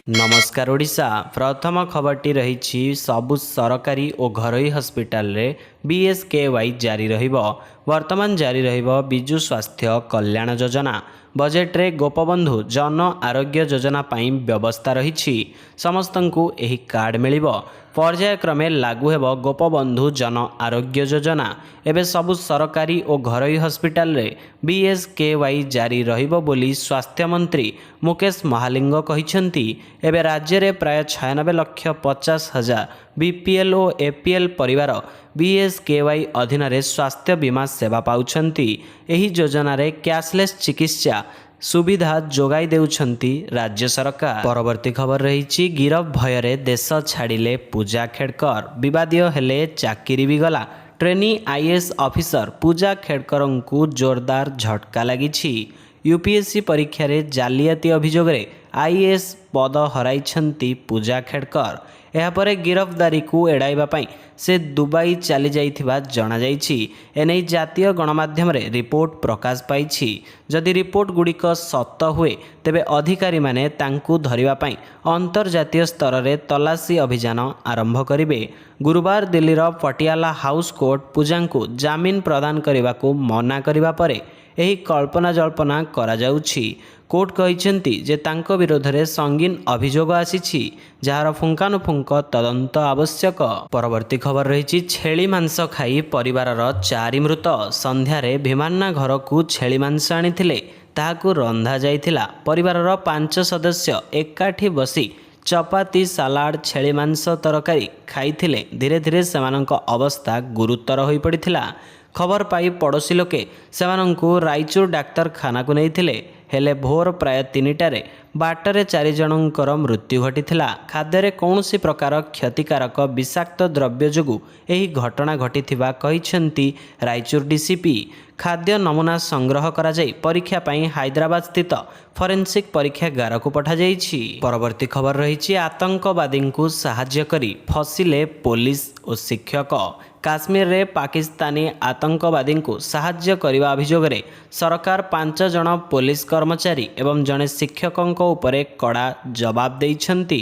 नमस्कार ओडिशा प्रथम खबरटी रही सबु सरकारी और घरोई हस्पिटाल रे बीएसकेवाई जारी रहिबो। वर्तमान जारी रहिबो विजु स्वास्थ्य कल्याण योजना। बजेट रे गोपबंधु जन आरोग्य योजना पाई व्यवस्था रही समस्तंकु एही कार्ड मिलिबो। पर्यायक्रमे लागू हेबो गोपबंधु जन आरोग्य योजना। एबे सबु सरकारी और घरोई हस्पिटाल रे बीएसकेवाई जारी रहिबो बोली स्वास्थ्य मंत्री मुकेश महालिंग कहिसेंती। एबे राज्य रे प्राय 96,50,000 बीपीएल और एपीएल परिवार बीएसकेवाई अधीन रे स्वास्थ्य बीमा सेवा पाउछंती। एही योजना रे कैशलेस चिकित्सा सुविधा जोगाई देउछंती राज्य सरकार। परवर्ती खबर रही गिरफ भय देश छाड़िले पूजा खेड़कर। विवादीय हेले चाकरी भी गला। ट्रेनी आईएएस ऑफिसर पूजा खेड़कर को जोरदार झटका लगी। यूपीएससी परीक्षा रे जालियाती अभियोग रे आईएएस पद हराइछंती पूजा खेड़कर। यापर गिरफ्तारी को एड़ाइबा पई से दुबई चली जाइथिबा जणा जाइछि। एनै जातीय गणमाध्यम रे रिपोर्ट प्रकाश पाइछि। जदि रिपोर्ट गुड़िक सत हुए तेबे अधिकारी माने तांकु धरिबा पई अंतर्जातीय स्तर रे तलाशी अभियान आरंभ करिवे। गुरुवार दिल्लीर पटियाला हाउस कोर्ट पूजांकु जामिन प्रदान करने मना करने पर एही कल्पना जल्पना करा जाउछि। कोर्ट कहिसेंती जे तांको विरोध रे संगीन अभियोग आसीछि जार फुंकानुफुंक तदंत आवश्यक। परवर्ती खबर रही छेली मांस खाई परिवारर 4 मृत। संध्यारे भीमान्ना घर को छेली मांस आनिथिले ताहाकु रंधा जाइथिला। परिवारर 5 सदस्य एकाठी बसी चपाती सालाड छेली मांस तरकारी खाइथिले। धीरे धीरे सेमानंक अवस्था गुरुतर होई पड़िथिला। खबर पाई पड़ोशी लोके सेमानंकु रायचूर डाक्तरखाना को नैथिले। हेले भोर प्राय 3टारे बाटरे 4 जनंकर मृत्यु घटिथिला। खाद्य कौनसी प्रकार क्षतिकारक विषाक्त द्रव्य जोगु एही घटना घटिथिबा कहिसेंती रायचूर डीसीपी। खाद्य नमूना संग्रह करा जाई परीक्षा पाई हैदराबाद स्थित फॉरेंसिक परीक्षागार को पठा जाइछि। परवर्ती खबर रही आतंकवादी को साहाय्य करी फसिले पुलिस और शिक्षक। काश्मीर रे पाकिस्तानी आतंकवादी को साहाय्य करने अभियोग रे सरकार 5 जन पुलिस कर्मचारी एवं जड़े शिक्षकों उपरे कड़ा जवाब देइछंती।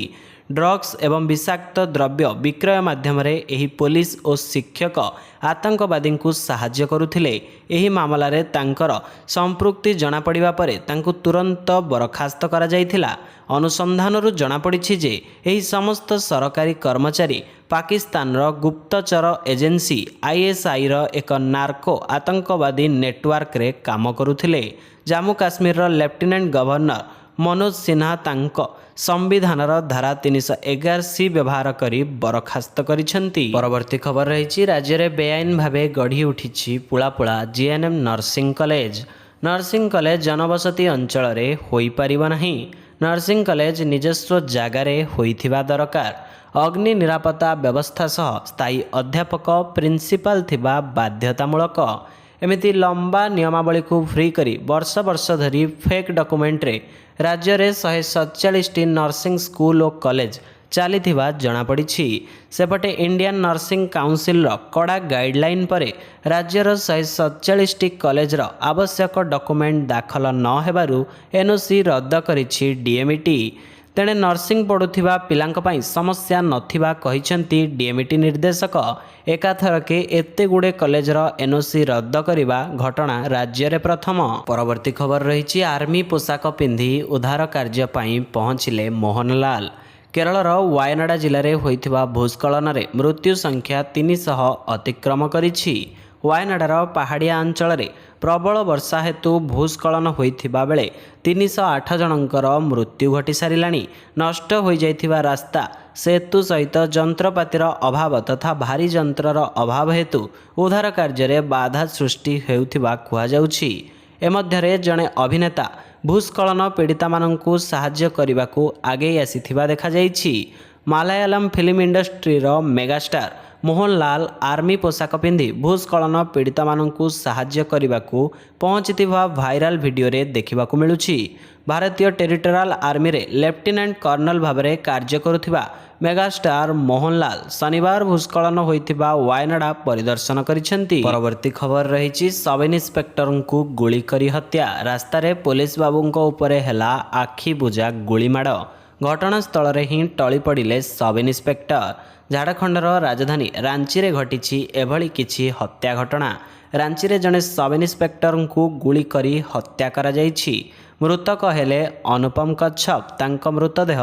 ड्रग्स एवं विषाक्त द्रव्य विक्रय माध्यम रे एही पुलिस और शिक्षक आतंकवादी को साहाय्य करुथिले। एही मामला रे तांकर संपृक्ति जना पड़िबा परे तांकु तुरंत बरखास्त करा जाइथिला। अनुसंधानरु जना पड़िछि जे एही समस्त सरकारी कर्मचारी पाकिस्तान रो गुप्तचर एजेंसी आईएसआई रो एक नार्को आतंकवादी नेटवर्क रे काम करुथिले। जम्मू काश्मीर रो लेफ्टिनेंट गवर्नर मनोज सिन्हा तांको संविधान धारा 311 व्यवहार करी बरखास्त करिसेंती। परवर्ती खबर रही राज्य में बेआईन भावे गढ़ी उठी पुलापुला GNM nursing college. Nursing college जनबसती अंचल रे होई परिबो नाही। नर्सिंग कॉलेज निजस्व जगार होइथिबा दरकार। अग्नि निरापत्ता व्यवस्था सह स्थायी अध्यापक प्रिंसिपाल थिबा बाध्यतामूलक। एमिति लंबा नियमावली को फ्री करी वर्ष वर्ष धरी फेक डॉक्यूमेंट रे राज्य रे 147 नर्सिंग स्कूल और कॉलेज चली जना पड़ी। सेपटे इंडियन नर्सिंग काउंसिल रो कड़ा गाइडलाइन परे राज्यर 147 कॉलेज रो आवश्यक डॉक्यूमेंट दाखल न हेबारु एनओसी रद्द करिछि डीएमईटी। तेणे नर्सिंग पढ़ुथिबा पिलांक पई समस्या नथिबा कहिसेंती डीएमईटी निर्देशक। एकाथरके एते गुडे कॉलेज रो एनओसी रद्द करिबा घटना राज्य रे प्रथम। परवर्ती खबर रही आर्मी पोशाक पिंधि उद्धार कार्य पई पहुंचिले मोहनलाल। केरलर वायनाड जिले में होइथिबा भूस्खलन रे मृत्यु संख्या 300 अतिक्रम करिछि। वायनाडर पहाड़िया अंचल रे प्रबल वर्षा हेतु भूस्खलन होइथिबा बेले 308 जनंकर मृत्यु घटी सारिलाणी। नष्ट हो जाइथिबा रास्ता सेतु सहित जंत्रपातिर अभाव तथा भारी जंत्रर अभाव हेतु उद्धार कार्य रे बाधा सृष्टि हेउथिबा कुहा जाउछि। एमध्यरे जणे अभिनेता भूस्खलन पीड़िता माननकु साहाय्य करने आगे आसीथिबा देखा जाइछि। मलयालम फिल्म इंडस्ट्री रो मेगास्टार मोहनलाल आर्मी पोशाक पिंधि भूस्खलन पीड़िता माननकु साहाय्य करने पहुंचीथिबा भाइराल वीडियो रे देखिबाकु मिलुछि। भारतीय टेरिटोरियल आर्मी रे लेफ्टिनेंट कर्नल भाबरे कार्य करुथिबा मेगास्टार मोहनलाल शनिवार भूस्खलन होइथिबा वायनाड परिदर्शन करिसेंती। परवर्ती खबर रही सब इन्स्पेक्टर को गुली करी हत्या। रास्तार पुलिस बाबूंको उपरे हेला आखि बुझा गुली माड़। घटनास्थल ही टली पड़े सब इन्स्पेक्टर। झारखंडर राजधानी रांची रे घटी एभली किछि हत्या घटना। रांची रे जड़े सब इन्स्पेक्टर को गुली करी हत्या करा जायछि। मृतक हेले अनुपम कच्छप। तांको मृतदेह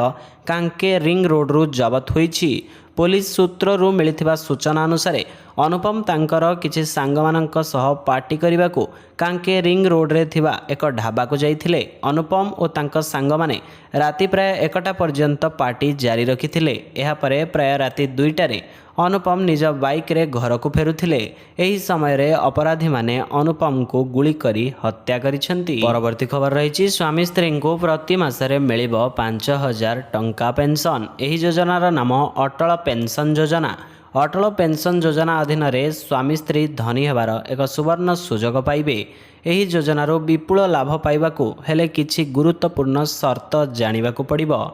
कांके रिंग रोड रु जबत होईछि। पुलिस सूत्रु मिलिथिबा सूचना अनुसार अनुपम तांकर किछि सांगमानंक सह पार्टी करबाकू कांके रिंग रोड रे थिबा एक ढाबा को जाइथिले। अनुपम और तांको सांगमाने राति प्राय 1टा पर्यंत पार्टी जारी रखिथिले। एहा परे प्राय राति 2टारे अनुपम निज बाइक रे घर को फेरुथिले। एही समय रे अपराधी माने अनुपम को गुली करी हत्या करिसेंती। परवर्ती खबर रहिछि स्वामी स्त्री को प्रति मासरे मिलिबो 5000 टंका पेंशन। एही योजनार नाम अटल पेंशन योजना। अटल पेंशन योजना अधीन रे स्वामी स्त्री धनी हेबार एक सुवर्ण सुजोग पाइबे। एही योजनार विपुल लाभ पाइबाकू हेले किछि गुरुत्वपूर्ण शर्त जानिबाकू पड़िबो।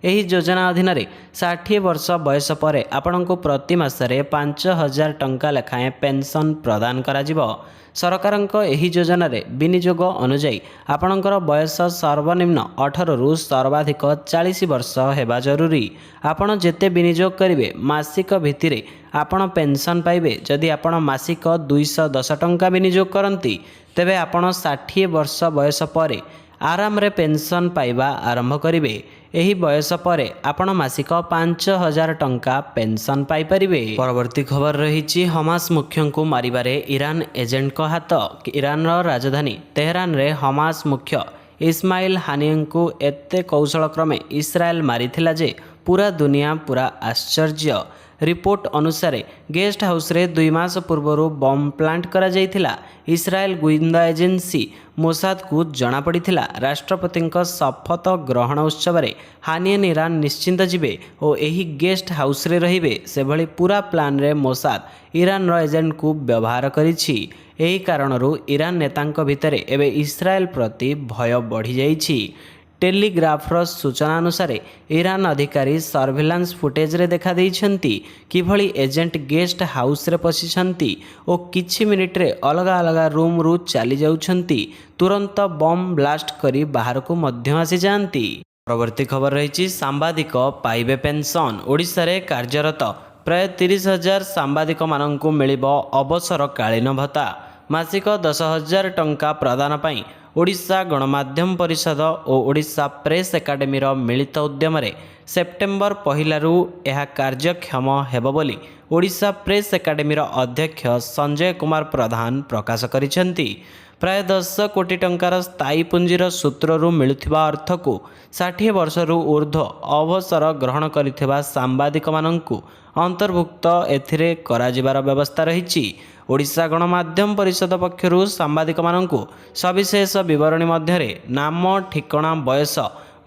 एही योजना अधीन रे 60 वर्ष बयस पर आपनको प्रति मासरे 5000 टंका लेखाएं पेंशन प्रदान कराजिबो। सरकारक एही योजना रे विनियोग अनुଯାयी आपणकर बयस सर्वनिम्न 18 रु सर्वाधिक 40 वर्ष हेबा जरूरी। आपण जेते विनियोग करिवे मासिक भित्तिरे आपण पेंशन पाइबे। जदि आपण मासिक 210 टंका विनियोग करंती तेबे आपण 60 वर्ष बयस पर आराम रे पेंशन पाइबा आरंभ करिवे। एही बयस परे आपण मासिक 5000 टंका पेंशन पाई परिबे। परवर्ती खबर रहिछि हमास मुख्य को मारिबारे ईरान एजेंट को हाथ। ईरान राजधानी तेहरान रे हमास मुख्य इस्माइल हानियन को एते कौशल क्रमे इस्राएल मारिथिला जे पूरा दुनिया पूरा आश्चर्य। रिपोर्ट अनुसार गेस्ट हाउस रे 2 मास पूर्व बम प्लांट करा जाइथिला। इस्राएल गुइंदा एजेंसी मोसाद को जना पड़िथिला। राष्ट्रपति शपथ ग्रहण उत्सव रे हानियन ईरान निश्चिंत जिबे और एही गेस्ट हाउस रे रहिबे से भली पूरा प्लान रे मोसाद ईरान रो एजेंट को व्यवहार करिछि। एही कारणरू ईरान नेतांक भितरे एबे इस्राएल प्रति भय बढ़ी जाइछि। टेलीग्राफर सूचना अनुसार ईरान अधिकारी सर्भिलांस फुटेज रे देखा देइछंती किभली एजेंट गेस्ट हाउस रे पशिछंती और किछि मिनिट रे अलग अलग रूम रु चली जाउछंती। तुरंत बम ब्लास्ट करी बाहर को मध्य आसी जानती। परवर्ती खबर रहिछि सांबादिक पाइबे पेंशन। ओडिशा रे कार्यरत प्राय 30,000 सांबादिक माननकु मिलिबो अवसरकालीन भत्ता। मासिक 10,000 टंका प्रदान पाई ओडिशा गणमाध्यम परिषद और ओडिशा प्रेस एकाडेमी मिलित उद्यम सेप्टेम्बर 1 यह कार्यक्षम हेब बोली ओडिशा प्रेस एकाडेमी अध्यक्ष संजय कुमार प्रधान प्रकाश करिसेंती। प्राय 10 कोटी टंकार स्थायी पुंजीर सूत्रु मिलुथिबा अर्थ को 60 वर्षरु ऊर्ध्व अवसर ग्रहण करिथिबा सांबादिक माननकु अंतर्भुक्त एथिरे कराजिबार व्यवस्था रहिछि। ओडिशा गणमाध्यम परिषद पक्षरु सांबादिक माननकु सविशेष विवरणी मध्यरे नाम ठिकणा बयस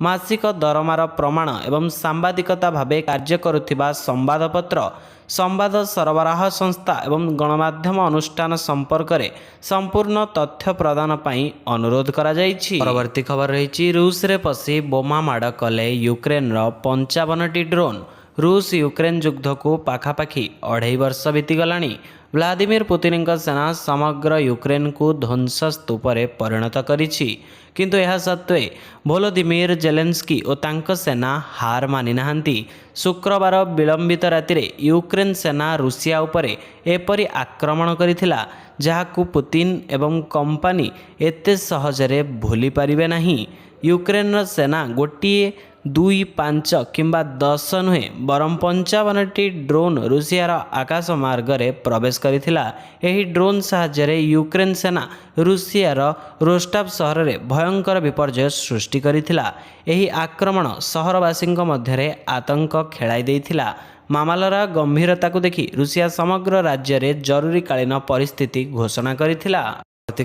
मासिक दरमार प्रमाण एवं सांबादिकता भावे कार्य करुथिबा संवादपत्र संवाद सरबराह संस्था एवं गणमाध्यम अनुष्ठान संपर्क में संपूर्ण तथ्य प्रदान पाई अनुरोध करा जाइछि। परवर्ती खबर रही रूस रे पसी बोमा माड़ कले यूक्रेन 55टी ड्रोन। रूस यूक्रेन युद्ध को पाखापाखि 2.5 वर्ष बीतीगलानी। व्लादिमीर पुतिन सेना समग्र यूक्रेन को ध्वंस स्तूपरे परिणत करिछि। किंतु यह सत्वे भोलोदिमीर जेलेंस्की और तांको सेना हार मानि नाहांती। शुक्रवार विलंबित रातिरे यूक्रेन सेना रूसिया उपरे एपरी आक्रमण करिथिला जहाकू पुतिन एवं कंपानी एते सहजरे भूली पारिबे नहीं। यूक्रेन सेना गोटिए 2, 5 किंबा 10 नुहे बरम 55टी ड्रोन रूसियार आकाश मार्ग रे प्रवेश करिथिला। एही ड्रोन साहाय्य यूक्रेन सेना रूसियार रोस्टाव सहर रे भयंकर विपर्यय सृष्टि करिथिला। एही आक्रमण सहरवासी मध्य आतंक खेलाई देइथिला। मामलार गंभीरता को देखि रूसिया समग्र राज्य रे जरूरीकालीन परिस्थिति घोषणा करिथिला।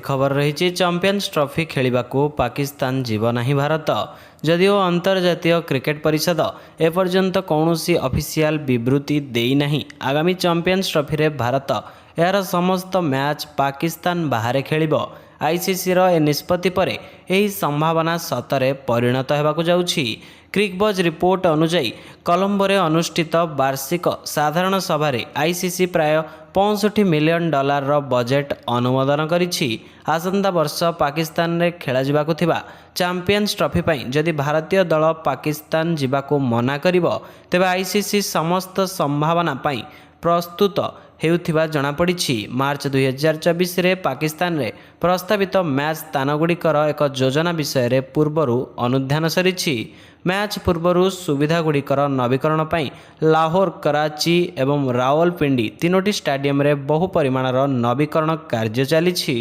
खबर रही चैंपियंस ट्रॉफी खेलिबाकू पाकिस्तान जीव नहीं भारत। जदिओ अंतर्जातीय क्रिकेट परिषद एपर्यंत कौनसी ऑफिशियल विवृत्ति देई नहीं। आगामी चैंपियंस ट्रॉफी रे भारत यार समस्त मैच पाकिस्तान बाहर खेलिबो। आईसीसी रो ए निष्पत्ति परे एही संभावना सतरे परिणत हेबाकु जाउछि। क्रिकबज रिपोर्ट अनुसार कोलंबो रे अनुष्ठित वार्षिक साधारण सभा आईसीसी प्राय $65 मिलियन रो बजेट अनुमोदन करिछि। आसंता वर्ष पाकिस्तान रे खेला जिबाकु थिबा चैंपियंस ट्रॉफी पई जदि भारतीय दल पाकिस्तान जिबाकु मना करिवो तेबे आईसीसी समस्त संभावना पई प्रस्तुत हेउथिबा जनापड़ी। मार्च 2024 रे पाकिस्तान रे प्रस्तावित मैच स्थानगुड़िकर एक योजना विषय रे पूर्वरु अनुध्यान सरिछि। मैच पूर्वरु सुविधागुड़िकर नवीकरण पई लाहौर, कराची एवं रावलपिंडी तीनोटी स्टेडियम रे बहु परिमाणर नवीकरण कार्य चलिछि।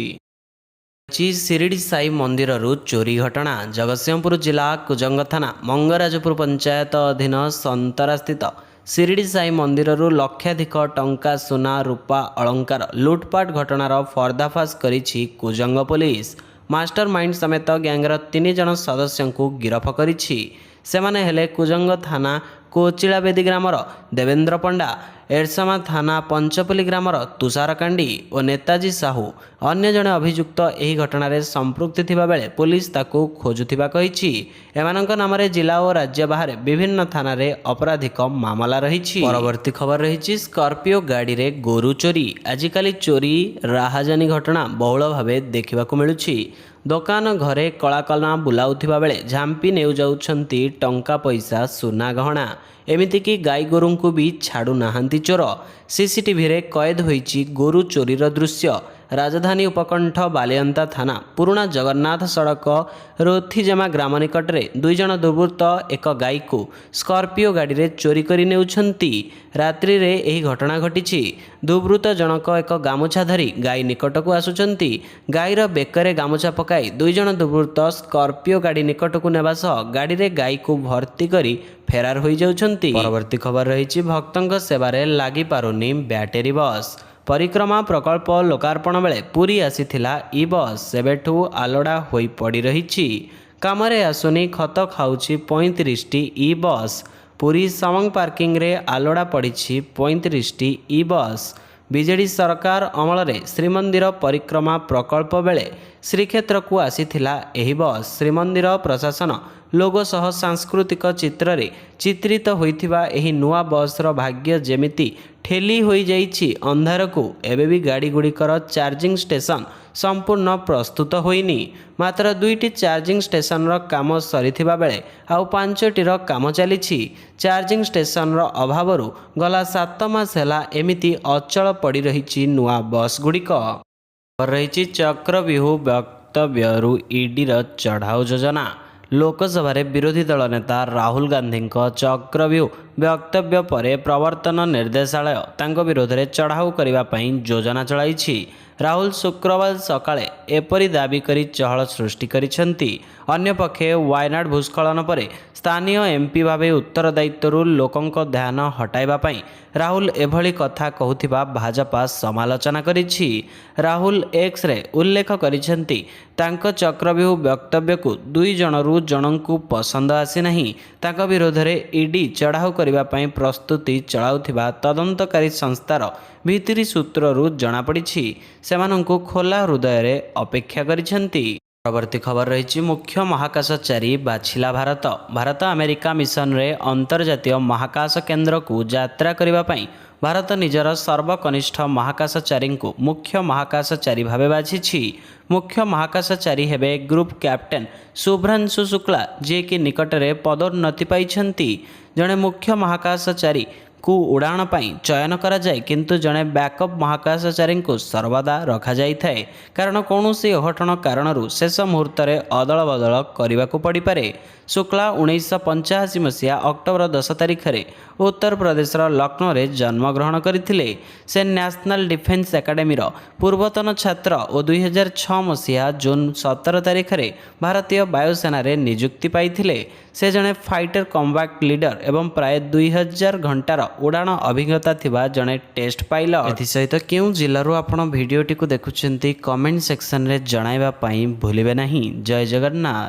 शिरडी साई मंदिररू चोरी घटना। जगतसिंहपुर जिला कुजंग थाना मंगराजपुर पंचायत अधीन संतरा स्थित शिरडी साई मंदिररू लक्षाधिक टंका सुना रूपा अलंकार लुटपाट घटनार पर्दाफाश करिछि कुजंग पुलिस। मास्टर माइंड समेत गैंगर 3 जन सदस्यों को गिरफ करिछि। सेमाने हेले कुजंग थाना कोचिलाबेदी ग्रामर देवेंद्र पंडा, एरसमा थाना पंचपल्ली ग्रामर तुषार कांडी और नेताजी साहू। अन्य जने अभियुक्त एही घटनारे संपृक्ति थिबा बेले पुलिस ताकू खोजुथिबा कहिछि। एमानंक नामरे जिला और राज्य बाहर विभिन्न थाना रे आपराधिक मामला रहिछि। परवर्ती खबर रहिछि स्कॉर्पियो गाड़ी रे गोरु चोरी। आजिकाली चोरी राहाजानी घटना बहुल भावे देखिबाकू मिलुछि। दोकान घरे कलाकलना बुलाउथिबा बेले झांपी नेउ जाउछंती टंका पैसा सुना गहना। एमितिकी गाई गोरू को भी छाड़ू नाहांती चोर। सीसीटीवी रे कैद होईछि गोरु चोरीर दृश्य। राजधानी उपकंठ बालियंता थाना पुराना जगन्नाथ सड़क रोथिजमा ग्राम निकट में 2 जन दुर्बृत्त एक गाई को स्कॉर्पियो गाड़ी रे चोरी करी नेउछंती। रात्रि रे एही घटना घटिछि। दुर्बृत्त जनक एक गामुछा धरी गाई निकट को आसुचंती। गाईर बेकरे गामुछा पकाई 2 जन दुर्बृत्त स्कॉर्पियो गाड़ी निकट को नेबा सह गाड़ी रे गाई को भर्ती करी फेरार होई जाउछंती। परवर्ती खबर रहिछि भक्तंक सेवारे लागि पारुनी बैटरी बस। परिक्रमा प्रकल्प लोकार्पण बेले पूरी आसीथिला ई बस सेबेठू आलोड़ा होई पड़ी रहिछि। कामरे आसुनी खत खाउछि 35टी ई बस। पूरी सवंग पार्किंग रे आलोड़ा पड़िछि 35टी ई बस। बीजेडी सरकार अमल रे श्रीमंदिर परिक्रमा प्रकल्प बेले श्रीक्षेत्र को आसीथिला एही बस। श्रीमंदिर प्रशासन लोगो सह सांस्कृतिक चित्र रे चित्रित होइथिबा एही नुआ बस रो भाग्य जेमिति ठेली होई जाइछि अंधार को। एबे भी गाड़ी गुड़िकर चार्जिंग स्टेशन संपूर्ण प्रस्तुत होइनी। मात्र 2टी चार्जिंग स्टेशन रो काम सरिथिबा बेले आउ 5टी रो काम चलिछि। चार्जिंग स्टेशन रो अभावरु गला 7 मास ହେଲା एमिति अचल पड़ी रहिछि नुआ बस गुड़िक। रहिछि चक्रव्यूह वक्तव्यरू ईडी रो चढ़ाऊ योजना। लोकसभा विरोधी दल नेता राहुल गांधी चक्रव्यूह वक्तव्य पर प्रवर्तन निर्देशालय तांको विरोध में चढ़ाऊ करने योजना चलाई। राहुल शुक्रवार सकाळे एपरी दाबी करी चहल सृष्टि करिसेंती। अन्यपक्षे वायनाड भूस्खलन पर स्थानीय एमपी भावे उत्तरदायित्वरू लोकंक ध्यान हटाइबा पई राहुल एभली कथा कहूथिबा भाजपा समालोचना करिछि। राहुल एक्स रे उल्लेख करिसेंती तांको चक्रव्यूह वक्तव्य को 2 जनरू जनंकु पसंद आसी नहीं। तांको विरोध रे ईडी चढ़ाऊ करने पई प्रस्तुति चलाउथिबा तदंतकारी संस्थार भितरी सूत्ररू जनापड़ी। सेमानंकु खोला हृदय रे अपेक्षा करिसेंती। परवर्ती खबर रही मुख्य महाकाशचारी बाछिला भारत। भारत अमेरिका मिशन रे अंतर्जातीय महाकाश केन्द्र को यात्रा करने पई भारत निजर सर्वकनिष्ठ महाकाशचारी को मुख्य महाकाशचारी भावे बाछिछि। मुख्य महाकाशचारी हेबे ग्रुप कैप्टेन शुभ्रांशु शुक्ला जे कि निकट में पदोन्नति पाइछंती। जड़े मुख्य महाकाशचारी को उड़ाण पाई चयन करा जाए किंतु जड़े बैकअप महाकाशचारी को सर्वदा रखा जाई थाए कारण कौन से अघटन कारणरू शेष मुहूर्त में अदल बदल करने को पड़ पारे। शुक्ला 1985 मसीहा अक्टोबर 10 तारिख में उत्तर प्रदेश लक्ष्नौ में जन्मग्रहण करथिले। से नेशनल डिफेन्स एकेडमी पूर्वतन छात्र और 2006 मसीहा जून 17 तारिख में भारतीय वायुसेना रे नियुक्ति पाइथिले। से जड़े फाइटर कम्बैट लीडर एवं प्राय 2000 घंटार उड़ाण अभिज्ञता थिबा जड़े टेस्ट पाइलट। एथिसहित केउं जिल्लारू आपण भिडियोटी को देखुछंती कमेंट सेक्शन रे जणाइबा पई भूलिबे नहीं। जय जगन्नाथ।